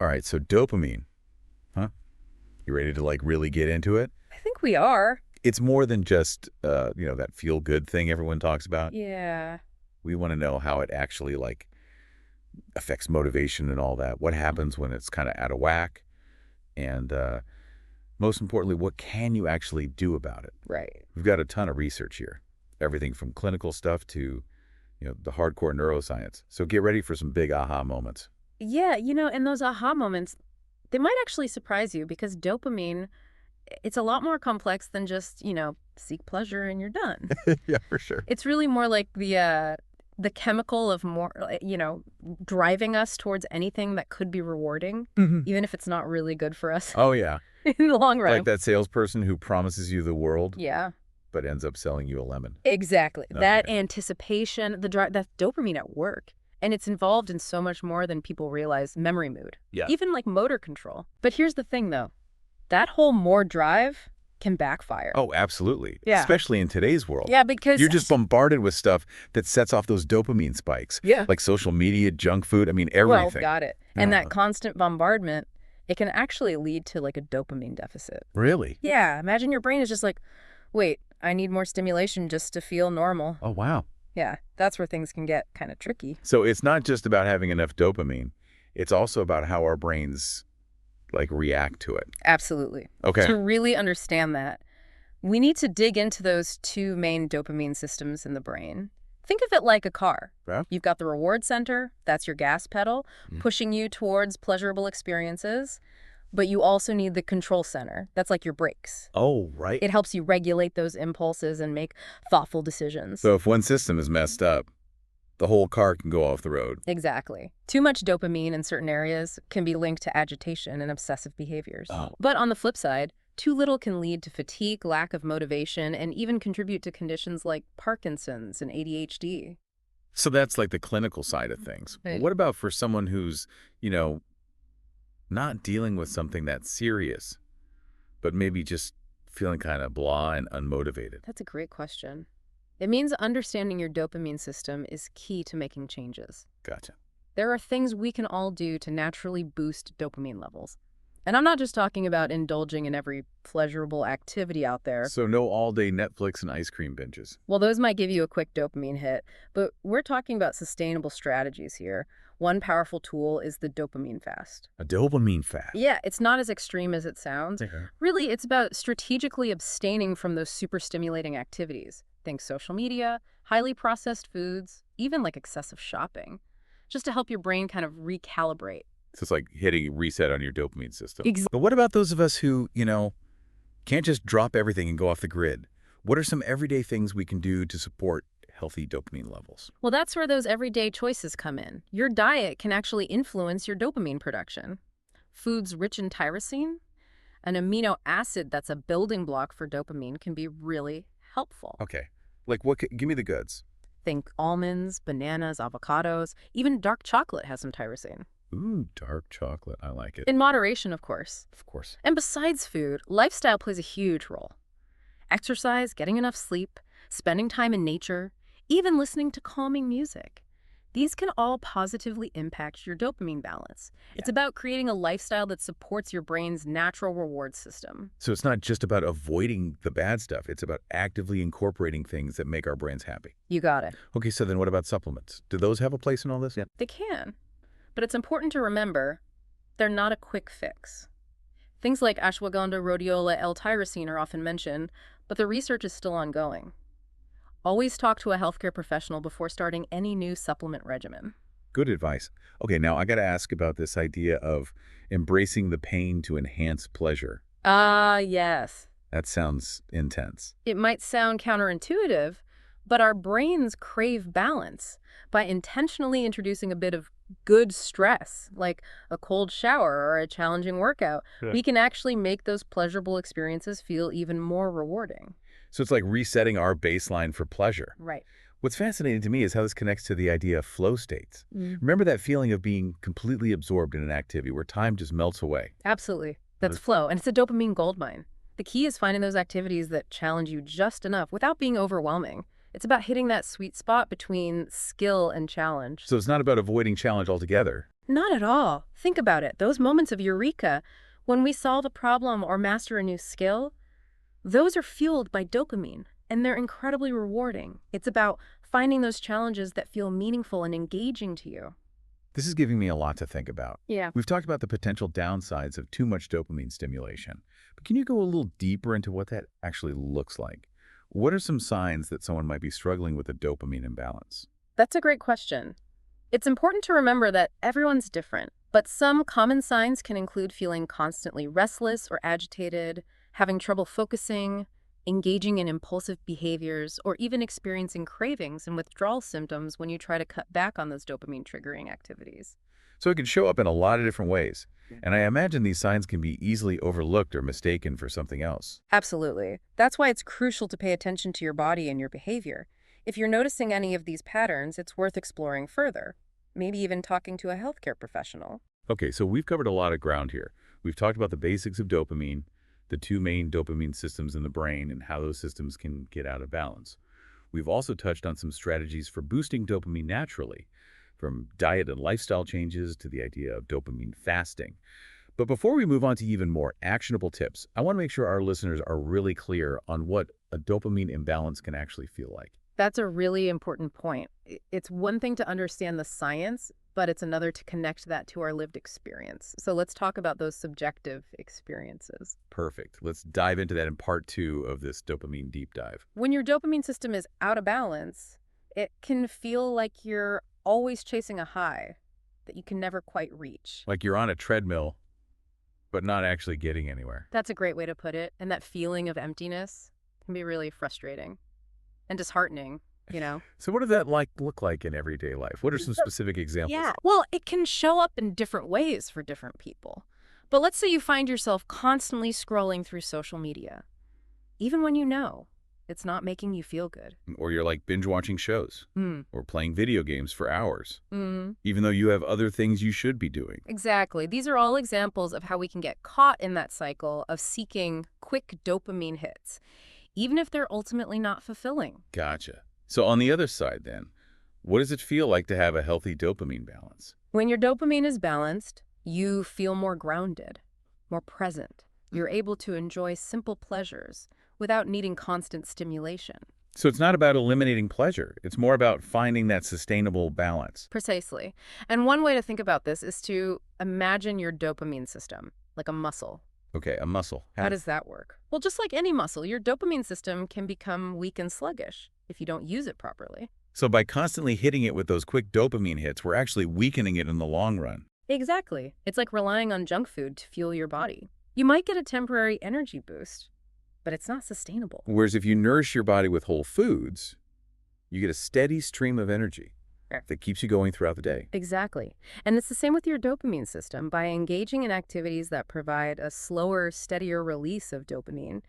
All right, so dopamine, huh? You ready to like really get into it? I think we are. It's more than just that feel good thing everyone talks about. Yeah. We want to know how it actually like affects motivation and all that. What happens when it's kind of out of whack? And most importantly, what can you actually do about it? Right. We've got a ton of research here, everything from clinical stuff to the hardcore neuroscience. So get ready for some big aha moments. Yeah, and those aha moments, they might actually surprise you because dopamine, it's a lot more complex than just, seek pleasure and you're done. Yeah, for sure. It's really more like the chemical of more, driving us towards anything that could be rewarding, Hmm. even if it's not really good for us Oh, yeah. in the long Like run. that salesperson who promises you the world, Yeah, but ends up selling you a lemon. exactly. That Okay. anticipation, that's dopamine at work. And it's involved in so much more than people realize. Memory mood, Yeah. even like motor control. But here's the thing, though. That whole more drive can backfire. Oh, absolutely. Yeah. Especially in today's world. Yeah, because You're just bombarded with stuff that sets off those dopamine spikes. yeah. Like social media, junk food, I mean, Well, everything. got it. And that constant bombardment, it can actually lead to like a dopamine deficit. Really? Yeah, imagine your brain is just like, wait, I need more stimulation just to feel normal. Oh, wow. Yeah, that's where things can get kind of tricky. So it's not just about having enough dopamine. It's also about how our brains like react to it. Absolutely. Okay. To really understand that, we need to dig into those two main dopamine systems in the brain. Think of it like a car. Yeah. You've got the reward center, that's your gas pedal, pushing you towards pleasurable experiences. But you also need the control center. That's like your brakes. Oh, right. It helps you regulate those impulses and make thoughtful decisions. So if one system is messed up, the whole car can go off the road. Exactly. Too much dopamine in certain areas can be linked to agitation and obsessive behaviors. Oh. But on the flip side, too little can lead to fatigue, lack of motivation, and even contribute to conditions like Parkinson's and ADHD. So that's like the clinical side of things. Right. What about for someone who's, not dealing with something that's serious, but maybe just feeling kind of blah and unmotivated? That's a great question. It means understanding your dopamine system is key to making changes. Gotcha. There are things we can all do to naturally boost dopamine levels. And I'm not just talking about indulging in every pleasurable activity out there. So no all-day Netflix and ice cream binges. Well, those might give you a quick dopamine hit, but we're talking about sustainable strategies here. One powerful tool is the dopamine fast. A dopamine fast. Yeah, it's not as extreme as it sounds. Okay. Really, it's about strategically abstaining from those super stimulating activities. Think social media, highly processed foods, even like excessive shopping, just to help your brain kind of recalibrate. So it's like hitting reset on your dopamine system. Exactly. But what about those of us who, can't just drop everything and go off the grid? What are some everyday things we can do to support healthy dopamine levels? Well, that's where those everyday choices come in. Your diet can actually influence your dopamine production. Foods rich in tyrosine, an amino acid that's a building block for dopamine, can be really helpful. Okay. Like give me the goods. Think almonds, bananas, avocados, even dark chocolate has some tyrosine. Ooh, dark chocolate. I like it. In moderation, of course. Of course. And besides food, lifestyle plays a huge role. Exercise, getting enough sleep, spending time in nature, even listening to calming music. These can all positively impact your dopamine balance. It's about creating a lifestyle that supports your brain's natural reward system. So it's not just about avoiding the bad stuff. It's about actively incorporating things that make our brains happy. You got it. Okay, so then what about supplements? Do those have a place in all this? Yeah. They can. But it's important to remember they're not a quick fix. Things like ashwagandha, rhodiola, L-tyrosine are often mentioned, but the research is still ongoing. Always talk to a healthcare professional before starting any new supplement regimen. Good advice. Okay, now I got to ask about this idea of embracing the pain to enhance pleasure. Ah, yes. That sounds intense. It might sound counterintuitive, but our brains crave balance. By intentionally introducing a bit of good stress, like a cold shower or a challenging workout, we can actually make those pleasurable experiences feel even more rewarding. So it's like resetting our baseline for pleasure. Right. What's fascinating to me is how this connects to the idea of flow states. Remember that feeling of being completely absorbed in an activity where time just melts away? Absolutely. That's flow, and it's a dopamine goldmine. The key is finding those activities that challenge you just enough without being overwhelming. It's about hitting that sweet spot between skill and challenge. So it's not about avoiding challenge altogether. Not at all. Think about it. Those moments of eureka, when we solve a problem or master a new skill, those are fueled by dopamine, and they're incredibly rewarding. It's about finding those challenges that feel meaningful and engaging to you. This is giving me a lot to think about. Yeah. We've talked about the potential downsides of too much dopamine stimulation, but can you go a little deeper into what that actually looks like? What are some signs that someone might be struggling with a dopamine imbalance? That's a great question. It's important to remember that everyone's different, but some common signs can include feeling constantly restless or agitated, having trouble focusing, engaging in impulsive behaviors, or even experiencing cravings and withdrawal symptoms when you try to cut back on those dopamine triggering activities. So it can show up in a lot of different ways, and I imagine these signs can be easily overlooked or mistaken for something else. Absolutely. That's why it's crucial to pay attention to your body and your behavior. If you're noticing any of these patterns, it's worth exploring further, maybe even talking to a healthcare professional. Okay, so we've covered a lot of ground here. We've talked about the basics of dopamine, the two main dopamine systems in the brain, and how those systems can get out of balance. We've also touched on some strategies for boosting dopamine naturally, from diet and lifestyle changes to the idea of dopamine fasting. But before we move on to even more actionable tips, I want to make sure our listeners are really clear on what a dopamine imbalance can actually feel like. That's a really important point. It's one thing to understand the science, but it's another to connect that to our lived experience. So let's talk about those subjective experiences. Perfect. Let's dive into that in part 2 of this dopamine deep dive. When your dopamine system is out of balance, it can feel like you're always chasing a high that you can never quite reach. Like you're on a treadmill, but not actually getting anywhere. That's a great way to put it. And that feeling of emptiness can be really frustrating and disheartening, you know? So what does that look like in everyday life? What are some specific examples? Yeah. Well, it can show up in different ways for different people. But let's say you find yourself constantly scrolling through social media, even when you know it's not making you feel good. Or you're like binge watching shows Mm. or playing video games for hours, Mm. even though you have other things you should be doing. Exactly. These are all examples of how we can get caught in that cycle of seeking quick dopamine hits, even if they're ultimately not fulfilling. Gotcha. So on the other side then, what does it feel like to have a healthy dopamine balance? When your dopamine is balanced, you feel more grounded, more present. You're able to enjoy simple pleasures without needing constant stimulation. So it's not about eliminating pleasure. It's more about finding that sustainable balance. Precisely. And one way to think about this is to imagine your dopamine system like a muscle. Okay, a muscle. How does that work? Well, just like any muscle, your dopamine system can become weak and sluggish if you don't use it properly. So by constantly hitting it with those quick dopamine hits, we're actually weakening it in the long run. Exactly. It's like relying on junk food to fuel your body. You might get a temporary energy boost, but it's not sustainable. Whereas if you nourish your body with whole foods, you get a steady stream of energy that keeps you going throughout the day. Exactly. And it's the same with your dopamine system. By engaging in activities that provide a slower, steadier release of dopamine,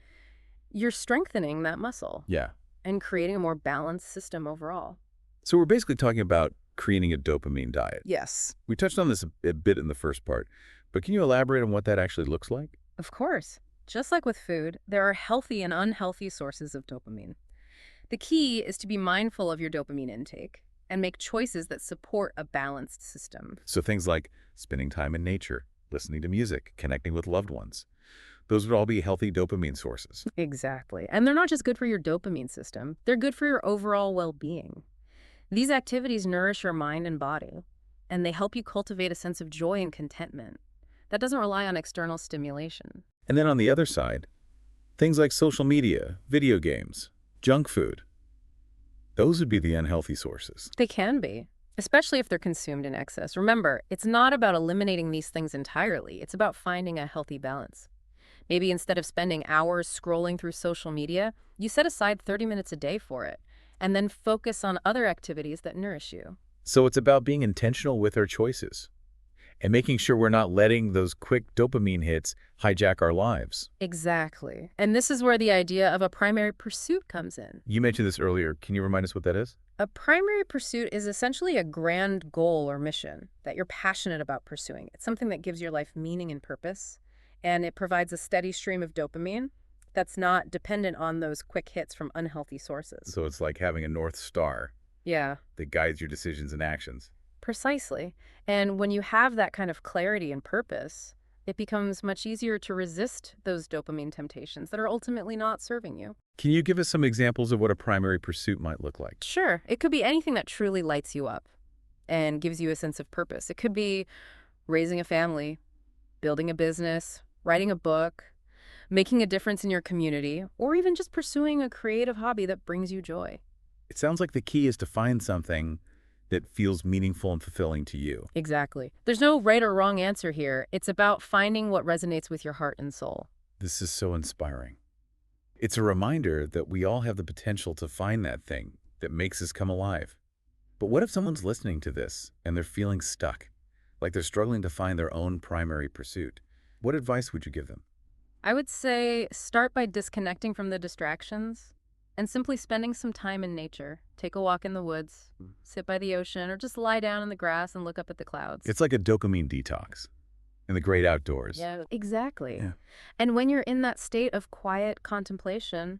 you're strengthening that muscle Yeah. and creating a more balanced system overall. So we're basically talking about creating a dopamine diet. Yes. We touched on this a bit in the first part, but can you elaborate on what that actually looks like? Of course. Just like with food, there are healthy and unhealthy sources of dopamine. The key is to be mindful of your dopamine intake and make choices that support a balanced system. So things like spending time in nature, listening to music, connecting with loved ones. Those would all be healthy dopamine sources. Exactly. And they're not just good for your dopamine system, they're good for your overall well-being. These activities nourish your mind and body, and they help you cultivate a sense of joy and contentment that doesn't rely on external stimulation. And then on the other side, things like social media, video games, junk food. Those would be the unhealthy sources. They can be, especially if they're consumed in excess. Remember, it's not about eliminating these things entirely. It's about finding a healthy balance. Maybe instead of spending hours scrolling through social media, you set aside 30 minutes a day for it, and then focus on other activities that nourish you. So it's about being intentional with our choices and making sure we're not letting those quick dopamine hits hijack our lives. Exactly. And this is where the idea of a primary pursuit comes in. You mentioned this earlier. Can you remind us what that is? A primary pursuit is essentially a grand goal or mission that you're passionate about pursuing. It's something that gives your life meaning and purpose, and it provides a steady stream of dopamine that's not dependent on those quick hits from unhealthy sources. So it's like having a North Star Yeah, that guides your decisions and actions. Precisely. And when you have that kind of clarity and purpose, it becomes much easier to resist those dopamine temptations that are ultimately not serving you. Can you give us some examples of what a primary pursuit might look like? Sure, it could be anything that truly lights you up and gives you a sense of purpose. It could be raising a family, building a business, writing a book, making a difference in your community, or even just pursuing a creative hobby that brings you joy. It sounds like the key is to find something that feels meaningful and fulfilling to you. Exactly. There's no right or wrong answer here. It's about finding what resonates with your heart and soul. This is so inspiring. It's a reminder that we all have the potential to find that thing that makes us come alive. But what if someone's listening to this and they're feeling stuck, like they're struggling to find their own primary pursuit? What advice would you give them? I would say start by disconnecting from the distractions and simply spending some time in nature. Take a walk in the woods, sit by the ocean, or just lie down in the grass and look up at the clouds. It's like a dopamine detox in the great outdoors. Yeah, exactly. Yeah. And when you're in that state of quiet contemplation,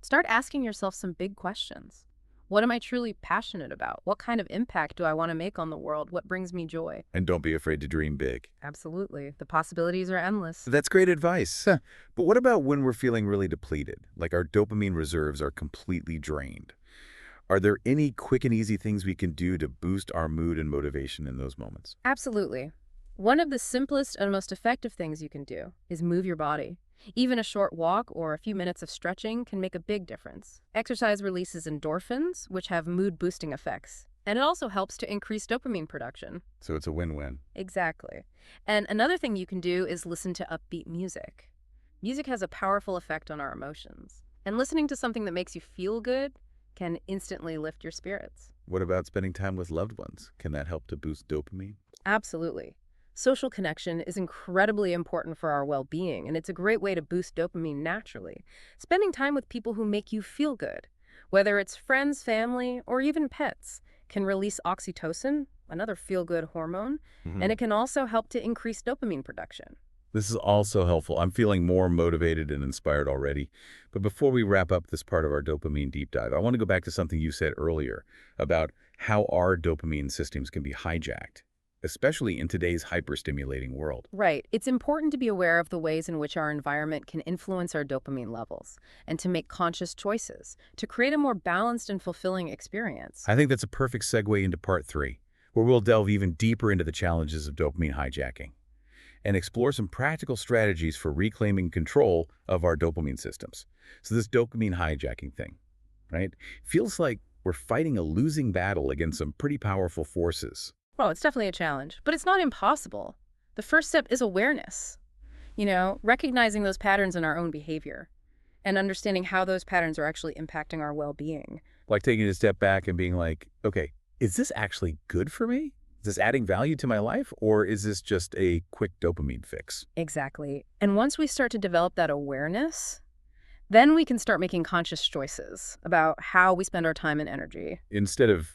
start asking yourself some big questions. What am I truly passionate about? What kind of impact do I want to make on the world? What brings me joy? And don't be afraid to dream big. Absolutely. The possibilities are endless. That's great advice. But what about when we're feeling really depleted, like our dopamine reserves are completely drained? Are there any quick and easy things we can do to boost our mood and motivation in those moments? Absolutely. One of the simplest and most effective things you can do is move your body. Even a short walk or a few minutes of stretching can make a big difference. Exercise releases endorphins, which have mood-boosting effects, and it also helps to increase dopamine production. So it's a win-win. Exactly. And another thing you can do is listen to upbeat music. Music has a powerful effect on our emotions, and listening to something that makes you feel good can instantly lift your spirits. What about spending time with loved ones? Can that help to boost dopamine? Absolutely. Social connection is incredibly important for our well-being, and it's a great way to boost dopamine naturally. Spending time with people who make you feel good, whether it's friends, family, or even pets, can release oxytocin, another feel-good hormone, and it can also help to increase dopamine production. This is also helpful. I'm feeling more motivated and inspired already. But before we wrap up this part of our dopamine deep dive, I want to go back to something you said earlier about how our dopamine systems can be hijacked, especially in today's hyperstimulating world. Right. It's important to be aware of the ways in which our environment can influence our dopamine levels and to make conscious choices to create a more balanced and fulfilling experience. I think that's a perfect segue into part 3, where we'll delve even deeper into the challenges of dopamine hijacking and explore some practical strategies for reclaiming control of our dopamine systems. So this dopamine hijacking thing, right, feels like we're fighting a losing battle against some pretty powerful forces. Well, it's definitely a challenge, but it's not impossible. The first step is awareness. Recognizing those patterns in our own behavior and understanding how those patterns are actually impacting our well-being. Like taking a step back and being like, okay, is this actually good for me? Is this adding value to my life, or is this just a quick dopamine fix? Exactly. And once we start to develop that awareness, then we can start making conscious choices about how we spend our time and energy. Instead of,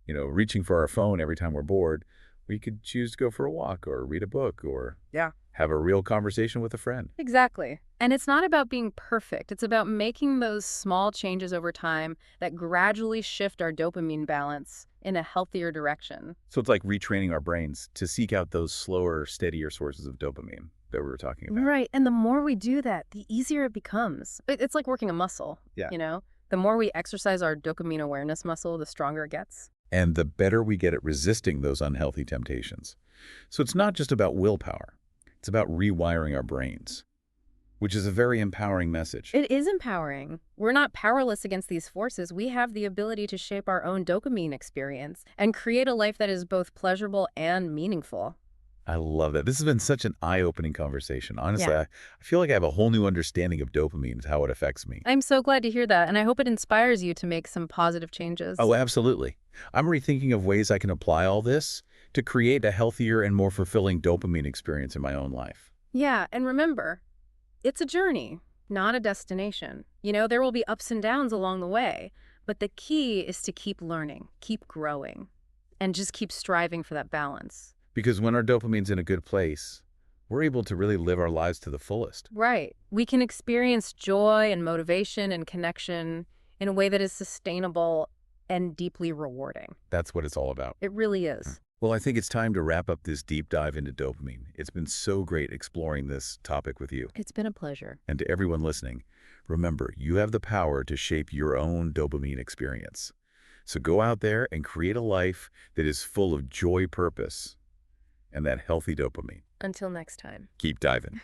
reaching for our phone every time we're bored, we could choose to go for a walk or read a book or Yeah. have a real conversation with a friend. Exactly. And it's not about being perfect. It's about making those small changes over time that gradually shift our dopamine balance in a healthier direction. So it's like retraining our brains to seek out those slower, steadier sources of dopamine that we were talking about. Right. And the more we do that, the easier it becomes. It's like working a muscle. Yeah. The more we exercise our dopamine awareness muscle, the stronger it gets. And the better we get at resisting those unhealthy temptations. So it's not just about willpower. It's about rewiring our brains, which is a very empowering message. It is empowering. We're not powerless against these forces. We have the ability to shape our own dopamine experience and create a life that is both pleasurable and meaningful. I love that. This has been such an eye-opening conversation. Honestly, Yeah. I feel like I have a whole new understanding of dopamine and how it affects me. I'm so glad to hear that, and I hope it inspires you to make some positive changes. Oh, absolutely. I'm rethinking of ways I can apply all this to create a healthier and more fulfilling dopamine experience in my own life. Yeah, and remember, it's a journey, not a destination. There will be ups and downs along the way, but the key is to keep learning, keep growing, and just keep striving for that balance. Because when our dopamine's in a good place, we're able to really live our lives to the fullest. Right. We can experience joy and motivation and connection in a way that is sustainable and deeply rewarding. That's what it's all about. It really is. Well, I think it's time to wrap up this deep dive into dopamine. It's been so great exploring this topic with you. It's been a pleasure. And to everyone listening, remember, you have the power to shape your own dopamine experience. So go out there and create a life that is full of joy, purpose, and that healthy dopamine. Until next time. Keep diving.